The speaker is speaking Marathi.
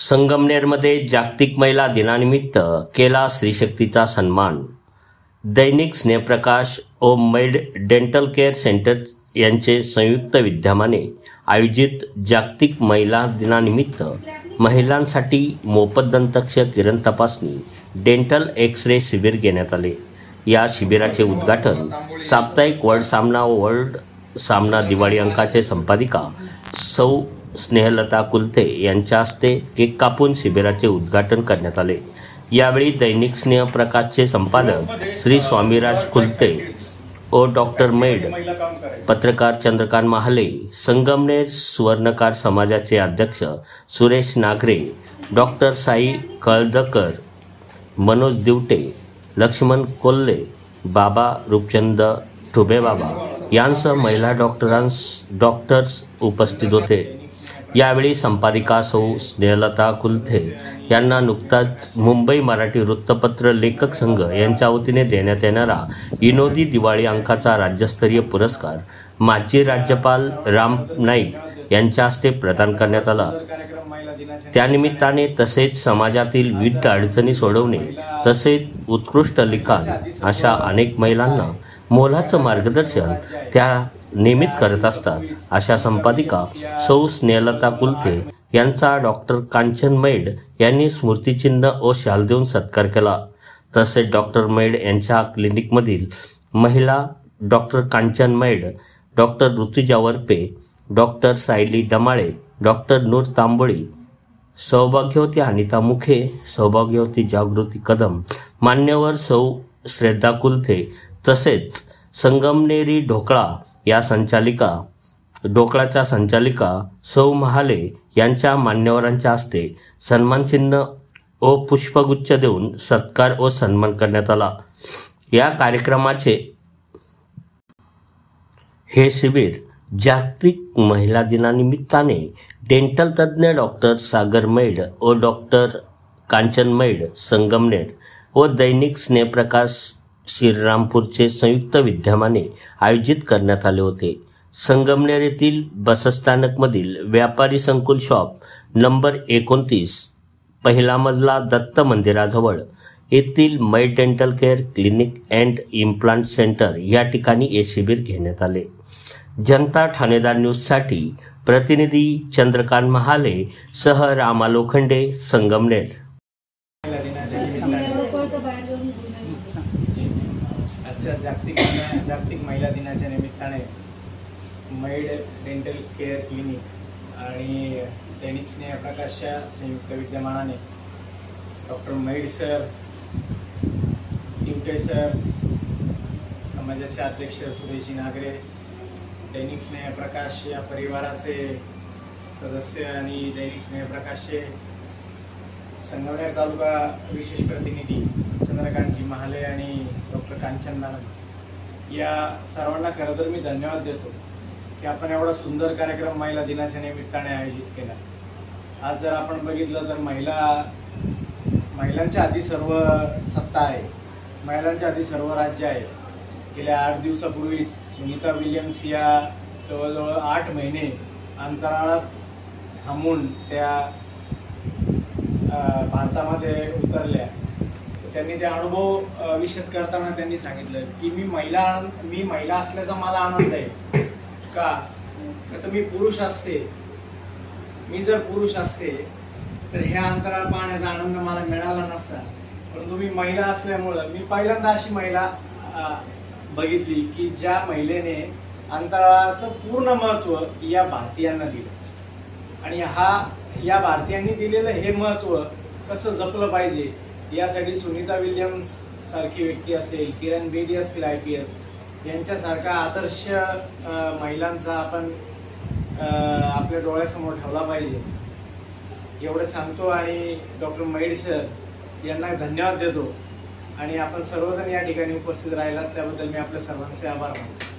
संगमनेरमध्ये जागतिक महिला दिनानिमित्त केला स्त्रीशक्तीचा सन्मान। दैनिक स्नेहप्रकाश व मेड डेंटल केअर सेंटर यांचे संयुक्त विद्यमाने आयोजित जागतिक महिला दिनानिमित्त महिलांसाठी मोफत दंतक्ष किरण तपासणी डेंटल एक्स-रे शिबिर घेण्यात आले। या शिबिराचे उद्घाटन साप्ताहिक वर्ल्ड सामना दिवाळी अंकाचे संपादिका सौ स्नेहलता कुलथे यांच्या हस्ते केक कापून शिबिराचे उद्घाटन करण्यात आले। यावेळी दैनिक स्नेहप्रकाशचे संपादक श्री स्वामीराज कुलथे व डॉक्टर मेड, पत्रकार चंद्रकांत महाले, संगमनेर सुवर्णकार समाजाचे अध्यक्ष सुरेश नागरे, डॉक्टर साई कळदकर, मनोज दिवटे, लक्ष्मण कोल्हे, बाबा रूपचंद ठुबेबाबा यांसह महिला डॉक्टर्स उपस्थित होते। यावेळी संपादिका सौ स्नेहलता कुलथे यांना नुकताच मुंबई मराठी वृत्तपत्र लेखक संघ यांच्या वतीने देण्यात येणारा विनोदी दिवाळी अंकाचा राज्यस्तरीय पुरस्कार माजी राज्यपाल राम नाईक यांच्या हस्ते प्रदान करण्यात आला। त्यानिमित्ताने तसेच समाजातील विविध अडचणी सोडवणे तसेच उत्कृष्ट लिखाण अशा अनेक महिलांना मोलाचं मार्गदर्शन त्या नेहमीच करत असतात, अशा संपादिका सौ स्नेहलता कुलथे यांचा डॉक्टर कांचन मेड यांनी स्मृतिचिन्ह व शाल देऊन सत्कार केला। तसेच डॉक्टर मेड यांच्या क्लिनिकमधील महिला doctor Kanchan made, doctor Rutuja Varpe, doctor Sayali Damale, doctor Noor Tamboli, सौभाग्यवती अनिता मुखे, सौभाग्यवती जागृती कदम, मान्यवर सौ श्रद्धा कुलथे तसेच संगमनेरी ढोकळाच्या संचालिका सौ महाले यांच्या मान्यवरांच्या हस्ते सन्मानचिन्ह व पुष्पगुच्छ देऊन सत्कार व सन्मान करण्यात आला। या कार्यक्रमाचे हे शिबिर जागतिक महिला दिनानिमित्ताने डेंटल तज्ज्ञ डॉक्टर सागर मेड व डॉक्टर कांचन मेड संगमनेर व दैनिक स्नेहप्रकाश श्रीरामपूरचे संयुक्त विद्यमाने आयोजित करण्यात आले होते। संगमनेर येथील बसस्थानकमधील व्यापारी संकुल शॉप नंबर 29 पहिला मजला दत्त मंदिराजवळ येथील made dental care clinic and implant centre या ठिकाणी हे शिबिर घेण्यात आले। जनता ठाणेदार न्यूजसाठी प्रतिनिधी चंद्रकांत महाले सह रामा लोखंडे, संगमनेर। जागतिक महिला दिनाच्या निमित्ताने मेड डेंटल केअर क्लिनिक आणि दैनिक स्नेहप्रकाशच्या संयुक्त विद्यमानाने doctor made sir, Divate sir, समाजाचे अध्यक्ष सुरेश नागरे, दैनिक स्नेहप्रकाश या परिवाराचे सदस्य आणि दैनिक स्नेहप्रकाशचे संगमनेर तालुका विशेष प्रतिनिधी चंद्रकांतजी महाले आणि डॉक्टर कांचन नाईक या सर्वांना खरं तर मी धन्यवाद देतो की आपण एवढा सुंदर कार्यक्रम महिला दिनाच्या निमित्ताने आयोजित केला। आज जर आपण बघितलं तर महिलांच्या आधी सर्व सत्ता आहे, महिलांच्या आधी सर्व राज्य आहे। गेल्या 8 दिवसापूर्वीच सुनीता विल्यम्स या जवळजवळ 8 महिने अंतराळात थांबून त्या भारतामध्ये उतरल्या। त्यांनी ते अनुभव विशद करताना त्यांनी सांगितलं की मी महिला असल्याचा मला आनंद आहे का तर मी जर पुरुष असते तर हे अंतराळ पाहण्याचा आनंद मला मिळाला नसता, परंतु मी महिला असल्यामुळं मी पहिल्यांदा अशी महिला बघितली की ज्या महिलेने अंतराळाचं पूर्ण महत्त्व या भारतीयांना दिलं आणि या भारतीयांनी दिलेलं हे महत्त्व कसं जपलं पाहिजे यासाठी सुनीता विल्यम्स सारखी व्यक्ती असेल, किरण बेदी असतील IPS यांच्यासारखा आदर्श महिलांचा आपण आपल्या डोळ्यासमोर ठेवला पाहिजे एवढं सांगतो आणि डॉक्टर मेड सर यांना धन्यवाद देतो आणि आपण सर्वजण या ठिकाणी उपस्थित राहिलात त्याबद्दल मी आपल्या सर्वांचे आभार मानतो।